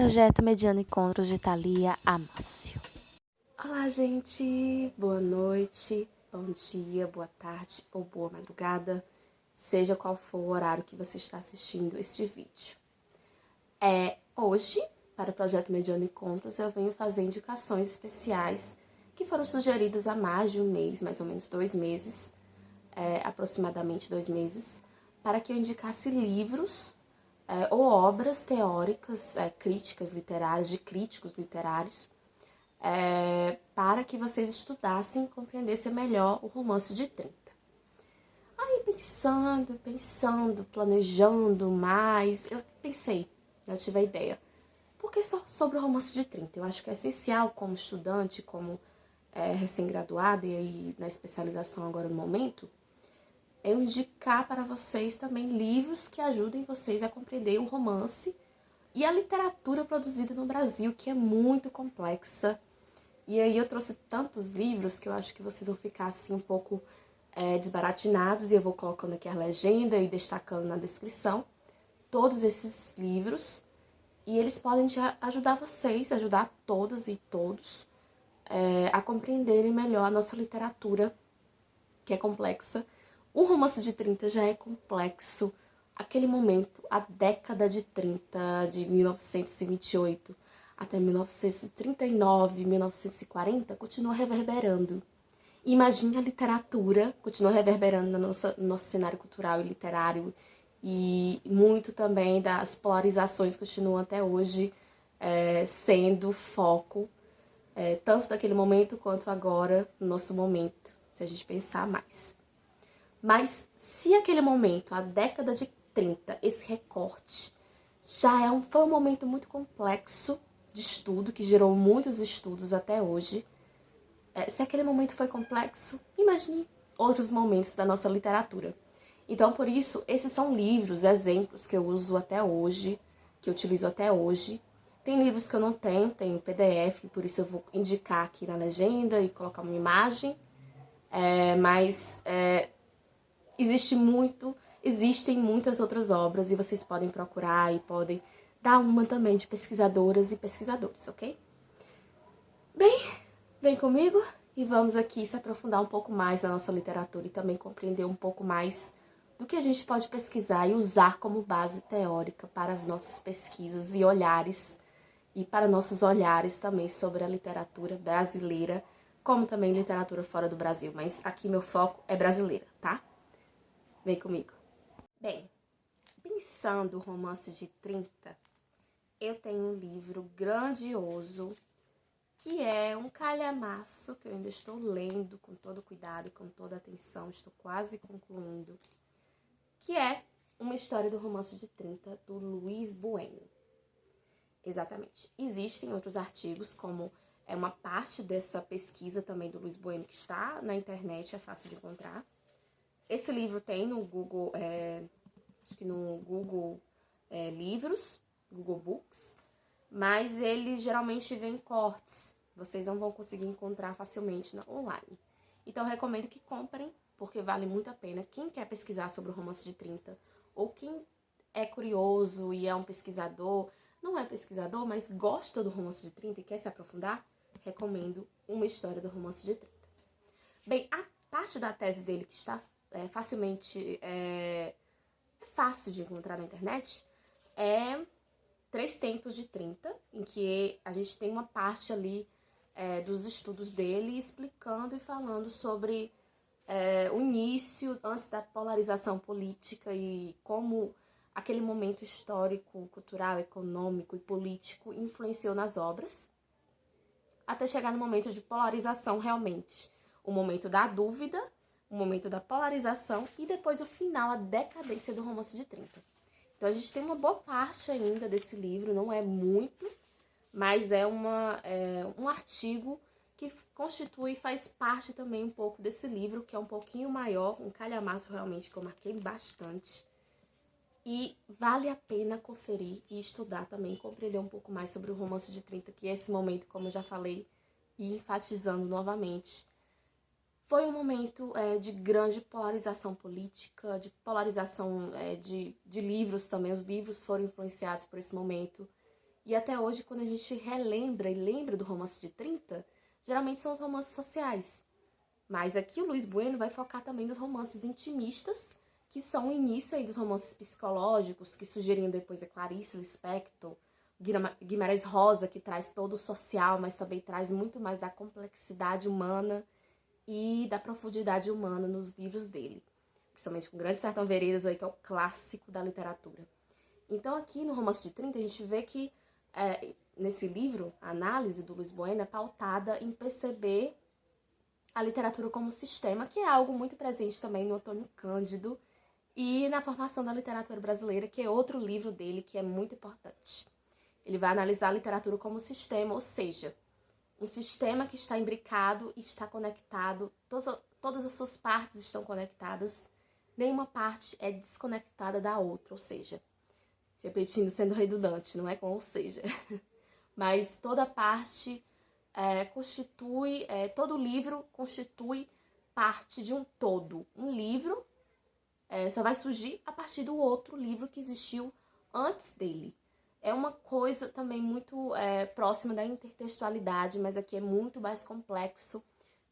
Projeto Mediano Encontros de Thalia Amácio. Olá, gente! Boa noite, bom dia, boa tarde ou boa madrugada, seja qual for o horário que você está assistindo este vídeo. Hoje, para o Projeto Mediano Encontros, eu venho fazer indicações especiais que foram sugeridas há mais de um mês, mais ou menos 2 meses, aproximadamente 2 meses, para que eu indicasse livros ou obras teóricas, críticas literárias, de críticos literários, para que vocês estudassem e compreendessem melhor o Romance de 30. Aí pensando, planejando mais, eu tive a ideia. Por que só sobre o Romance de 30? Eu acho que é essencial como estudante, como recém-graduada e aí na especialização agora no momento, eu indicar para vocês também livros que ajudem vocês a compreender o romance e a literatura produzida no Brasil, que é muito complexa. E aí eu trouxe tantos livros que eu acho que vocês vão ficar assim um pouco desbaratinados, e eu vou colocando aqui a legenda e destacando na descrição todos esses livros. E eles podem ajudar vocês, ajudar todas e todos a compreenderem melhor a nossa literatura, que é complexa. O Romance de 30 já é complexo. Aquele momento, a década de 30, de 1928 até 1939, 1940, continua reverberando. Imagine a literatura continua reverberando no nosso cenário cultural e literário, e muito também das polarizações continuam até hoje sendo foco, tanto daquele momento quanto agora, no nosso momento, se a gente pensar mais. Mas se aquele momento, a década de 30, esse recorte, foi um momento muito complexo de estudo, que gerou muitos estudos até hoje, se aquele momento foi complexo, imagine outros momentos da nossa literatura. Então, por isso, esses são livros, exemplos que eu uso até hoje, que eu utilizo até hoje. Tem livros que eu não tenho PDF, por isso eu vou indicar aqui na legenda e colocar uma imagem. Mas existem muitas outras obras e vocês podem procurar e podem dar uma também de pesquisadoras e pesquisadores, ok? Bem, vem comigo e vamos aqui se aprofundar um pouco mais na nossa literatura e também compreender um pouco mais do que a gente pode pesquisar e usar como base teórica para as nossas pesquisas e olhares, e para nossos olhares também sobre a literatura brasileira, como também literatura fora do Brasil, mas aqui meu foco é brasileira, tá? Vem comigo. Bem, pensando o Romance de 30, eu tenho um livro grandioso, que é um calhamaço, que eu ainda estou lendo com todo cuidado e com toda atenção, estou quase concluindo, que é Uma História do Romance de 30, do Luiz Bueno. Exatamente. Existem outros artigos, como uma parte dessa pesquisa também do Luiz Bueno, que está na internet, é fácil de encontrar. Esse livro tem no Google, acho que no Google Livros, Google Books, mas ele geralmente vem em cortes. Vocês não vão conseguir encontrar facilmente online. Então, eu recomendo que comprem, porque vale muito a pena. Quem quer pesquisar sobre o Romance de 30, ou quem é curioso e é um pesquisador, não é pesquisador, mas gosta do Romance de 30 e quer se aprofundar, recomendo Uma História do Romance de 30. Bem, a parte da tese dele que está fácil de encontrar na internet, é 3 tempos de 30, em que a gente tem uma parte ali dos estudos dele explicando e falando sobre o início, antes da polarização política, e como aquele momento histórico, cultural, econômico e político influenciou nas obras, até chegar no momento de polarização realmente, o momento da dúvida, o momento da polarização e depois o final, a decadência do Romance de 30. Então, a gente tem uma boa parte ainda desse livro, não é muito, mas é um artigo que constitui e faz parte também um pouco desse livro, que é um pouquinho maior, um calhamaço realmente, que eu marquei bastante. E vale a pena conferir e estudar também, compreender um pouco mais sobre o Romance de 30, que é esse momento, como eu já falei, e enfatizando novamente, foi um momento de grande polarização política, de polarização de livros também. Os livros foram influenciados por esse momento. E até hoje, quando a gente relembra e lembra do Romance de 30, geralmente são os romances sociais. Mas aqui o Luiz Bueno vai focar também nos romances intimistas, que são o início aí dos romances psicológicos, que surgiriam depois a Clarice Lispector, Guimarães Rosa, que traz todo o social, mas também traz muito mais da complexidade humana e da profundidade humana nos livros dele. Principalmente com Grande Sertão Veredas, aí, que é o clássico da literatura. Então aqui no Romance de 30 a gente vê que nesse livro, a análise do Luiz Bueno é pautada em perceber a literatura como sistema, que é algo muito presente também no Antônio Cândido e na formação da literatura brasileira, que é outro livro dele que é muito importante. Ele vai analisar a literatura como sistema, ou seja, um sistema que está imbricado e está conectado, todas as suas partes estão conectadas, nenhuma parte é desconectada da outra, ou seja, repetindo, sendo redundante, não é com ou seja, mas toda parte todo livro constitui parte de um todo. Um livro só vai surgir a partir do outro livro que existiu antes dele. É uma coisa também muito próxima da intertextualidade, mas aqui é muito mais complexo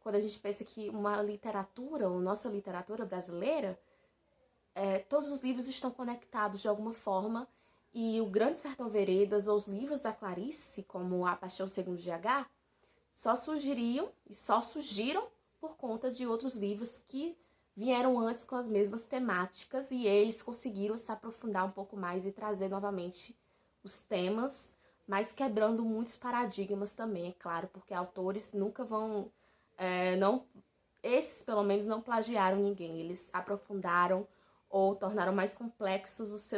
quando a gente pensa que uma literatura, ou nossa literatura brasileira, todos os livros estão conectados de alguma forma, e o Grande Sertão Veredas ou os livros da Clarice, como A Paixão Segundo GH, só surgiriam e só surgiram por conta de outros livros que vieram antes com as mesmas temáticas, e eles conseguiram se aprofundar um pouco mais e trazer novamente os temas, mas quebrando muitos paradigmas também, é claro, porque autores nunca vão... esses, pelo menos, não plagiaram ninguém. Eles aprofundaram ou tornaram mais complexos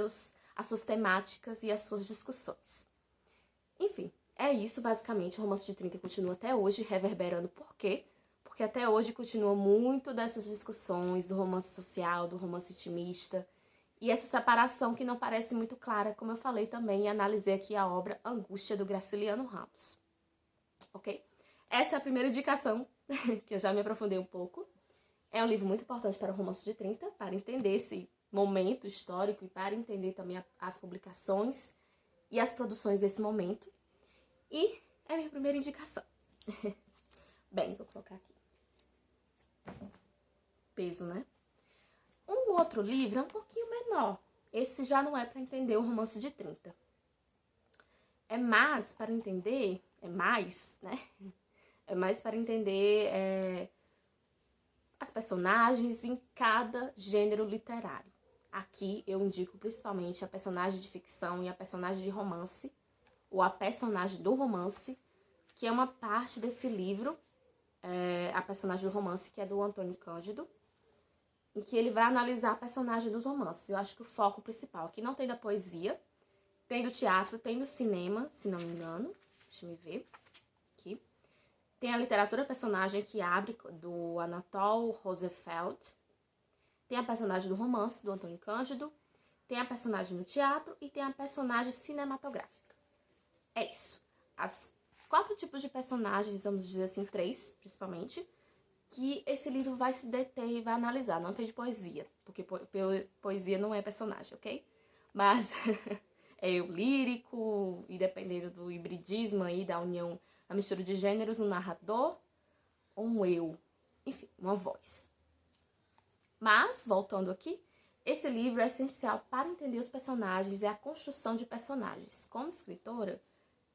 as suas temáticas e as suas discussões. Enfim, é isso, basicamente. O Romance de 30 continua até hoje, reverberando. Por quê? Porque até hoje continua muito dessas discussões do romance social, do romance intimista, e essa separação que não parece muito clara, como eu falei também, e analisei aqui a obra Angústia, do Graciliano Ramos. Ok? Essa é a primeira indicação, que eu já me aprofundei um pouco. É um livro muito importante para o Romance de 30, para entender esse momento histórico e para entender também as publicações e as produções desse momento. E é a minha primeira indicação. Bem, vou colocar aqui. Peso, né? Um outro livro é um pouquinho menor. Esse já não é para entender o Romance de 30. É mais para entender... né? É mais para entender as personagens em cada gênero literário. Aqui eu indico principalmente a personagem de ficção e a personagem de romance, ou a personagem do romance, que é uma parte desse livro, a personagem do romance, que é do Antônio Cândido, em que ele vai analisar a personagem dos romances. Eu acho que o foco principal aqui não tem da poesia, tem do teatro, tem do cinema, se não me engano. Deixa eu ver aqui. Tem a literatura personagem que abre, do Anatole Rosenfeld. Tem a personagem do romance, do Antônio Cândido. Tem a personagem no teatro e tem a personagem cinematográfica. É isso. As 4 tipos de personagens, vamos dizer assim, 3, principalmente, que esse livro vai se deter e vai analisar. Não tem de poesia, porque poesia não é personagem, ok? Mas é eu lírico, e dependendo do hibridismo aí, da união, da mistura de gêneros, um narrador ou um eu. Enfim, uma voz. Mas, voltando aqui, esse livro é essencial para entender os personagens e a construção de personagens. Como escritora,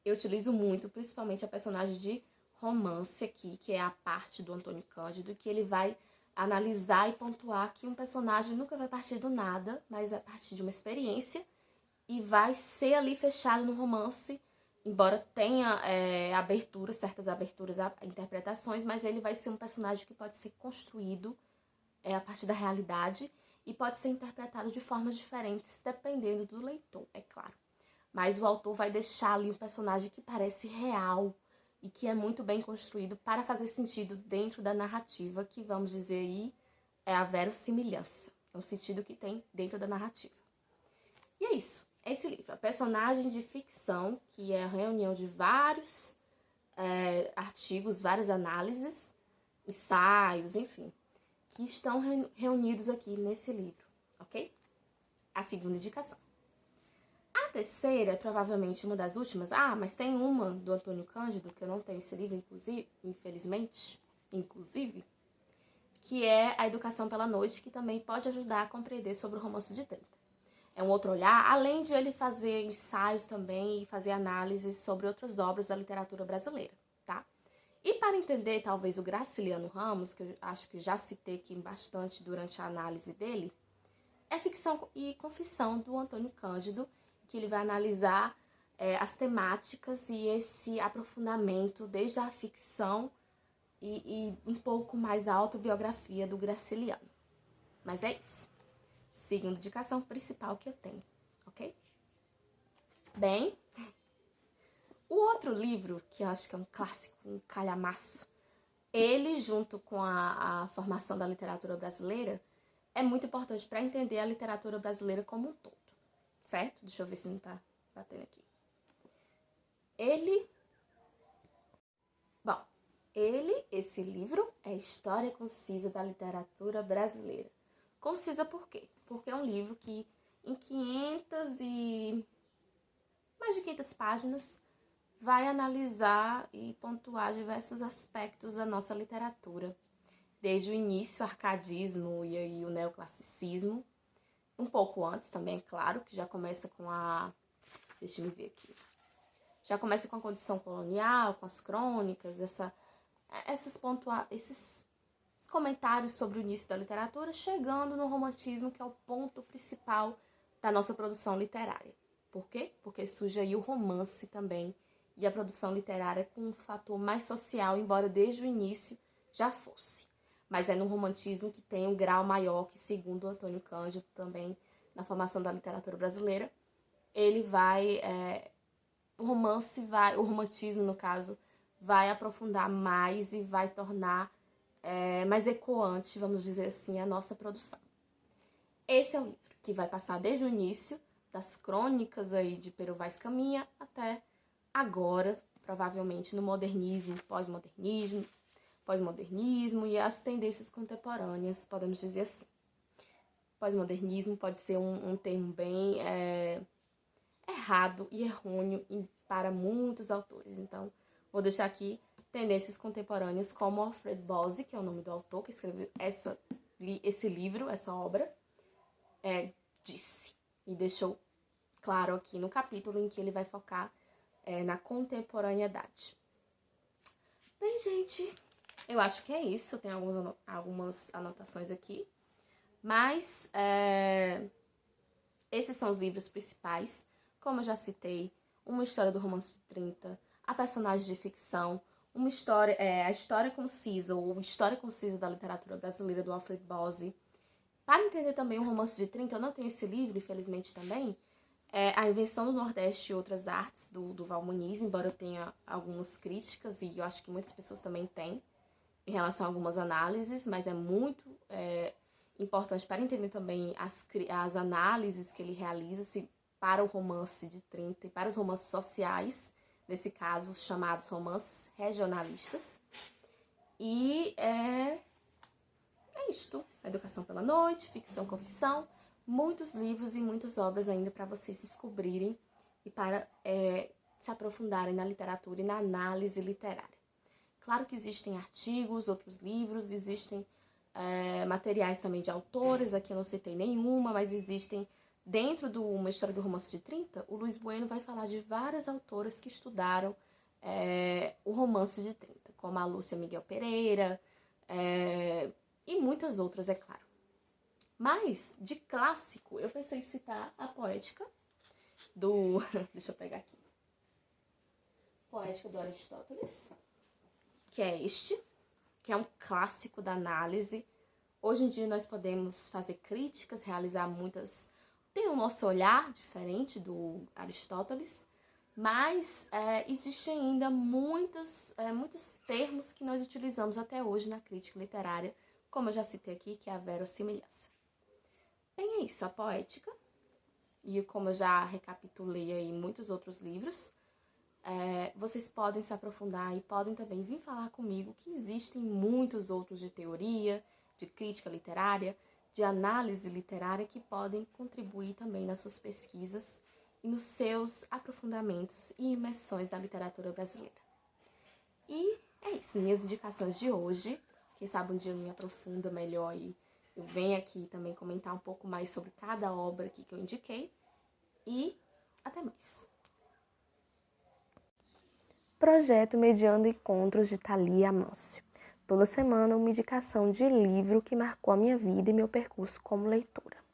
eu utilizo muito, principalmente a personagem de romance aqui, que é a parte do Antônio Cândido, que ele vai analisar e pontuar que um personagem nunca vai partir do nada, mas vai partir de uma experiência e vai ser ali fechado no romance, embora tenha certas aberturas a interpretações, mas ele vai ser um personagem que pode ser construído a partir da realidade e pode ser interpretado de formas diferentes, dependendo do leitor, é claro. Mas o autor vai deixar ali um personagem que parece real e que é muito bem construído para fazer sentido dentro da narrativa, que vamos dizer aí é a verossimilhança, é o sentido que tem dentro da narrativa. E é isso, é esse livro, a personagem de ficção, que é a reunião de vários artigos, várias análises, ensaios, enfim, que estão reunidos aqui nesse livro, ok? A segunda indicação. A terceira é provavelmente uma das últimas. Mas tem uma do Antônio Cândido, que eu não tenho esse livro, inclusive, infelizmente, que é A Educação pela Noite, que também pode ajudar a compreender sobre o Romance de 30. É um outro olhar, além de ele fazer ensaios também e fazer análises sobre outras obras da literatura brasileira, tá? E para entender, talvez, o Graciliano Ramos, que eu acho que já citei aqui bastante durante a análise dele, é Ficção e Confissão, do Antônio Cândido, que ele vai analisar as temáticas e esse aprofundamento desde a ficção e um pouco mais da autobiografia do Graciliano. Mas é isso. Segunda indicação principal que eu tenho, ok? Bem, o outro livro, que eu acho que é um clássico, um calhamaço, ele, junto com a formação da literatura brasileira, é muito importante para entender a literatura brasileira como um todo, certo? Deixa eu ver se não tá batendo aqui. Esse livro é História Concisa da Literatura Brasileira. Concisa por quê? Porque é um livro que, em mais de 500 páginas, vai analisar e pontuar diversos aspectos da nossa literatura. Desde o início, o arcadismo e aí o neoclassicismo. Um pouco antes também, é claro, que já começa com deixa eu ver aqui. Já começa com a condição colonial, com as crônicas, esses comentários sobre o início da literatura, chegando no romantismo, que é o ponto principal da nossa produção literária. Por quê? Porque surge aí o romance também, e a produção literária com um fator mais social, embora desde o início já fosse. Mas é no romantismo que tem um grau maior, que segundo o Antônio Cândido também, na formação da literatura brasileira, ele vai... o romantismo, no caso, vai aprofundar mais e vai tornar mais ecoante, vamos dizer assim, a nossa produção. Esse é o livro que vai passar desde o início, das crônicas aí de Pero Vaz Caminha, até agora, provavelmente no modernismo, pós-modernismo e as tendências contemporâneas, podemos dizer assim. Pós-modernismo pode ser um termo bem errado e errôneo para muitos autores. Então, vou deixar aqui tendências contemporâneas como Alfred Bose, que é o nome do autor que escreveu esse livro, essa obra, disse. E deixou claro aqui no capítulo em que ele vai focar na contemporaneidade. Bem, gente, eu acho que é isso. Tem algumas anotações aqui. Mas esses são os livros principais. Como eu já citei, Uma História do Romance de 30, A Personagem de Ficção, a História Concisa, ou História Concisa da Literatura Brasileira, do Alfred Bose. Para entender também o Romance de 30, eu não tenho esse livro, infelizmente, também. A Invenção do Nordeste e Outras Artes, do Val Muniz, embora eu tenha algumas críticas, e eu acho que muitas pessoas também têm, em relação a algumas análises, mas é muito importante para entender também as análises que ele realiza para o romance de 30 e para os romances sociais, nesse caso, chamados romances regionalistas. E é isto. Educação pela Noite, Ficção, Confissão, muitos livros e muitas obras ainda para vocês descobrirem e para se aprofundarem na literatura e na análise literária. Claro que existem artigos, outros livros, existem materiais também de autores, aqui eu não citei nenhuma, mas existem, dentro de Uma História do Romance de 30, o Luiz Bueno vai falar de várias autoras que estudaram o romance de 30, como a Lúcia Miguel Pereira, e muitas outras, é claro. Mas, de clássico, eu pensei em citar a Poética do... deixa eu pegar aqui. Poética do Aristóteles, que é que é um clássico da análise. Hoje em dia nós podemos fazer críticas, realizar muitas... Tem o nosso olhar diferente do Aristóteles, mas existem ainda muitos termos que nós utilizamos até hoje na crítica literária, como eu já citei aqui, que é a verossimilhança. Bem, é isso, a Poética. E como eu já recapitulei aí muitos outros livros, vocês podem se aprofundar e podem também vir falar comigo que existem muitos outros de teoria, de crítica literária, de análise literária que podem contribuir também nas suas pesquisas e nos seus aprofundamentos e imersões da literatura brasileira. E é isso, minhas indicações de hoje. Quem sabe um dia eu me aprofundo melhor e eu venho aqui também comentar um pouco mais sobre cada obra aqui que eu indiquei. E até mais. Projeto Mediando Encontros de Thalia Amâncio. Toda semana uma indicação de livro que marcou a minha vida e meu percurso como leitora.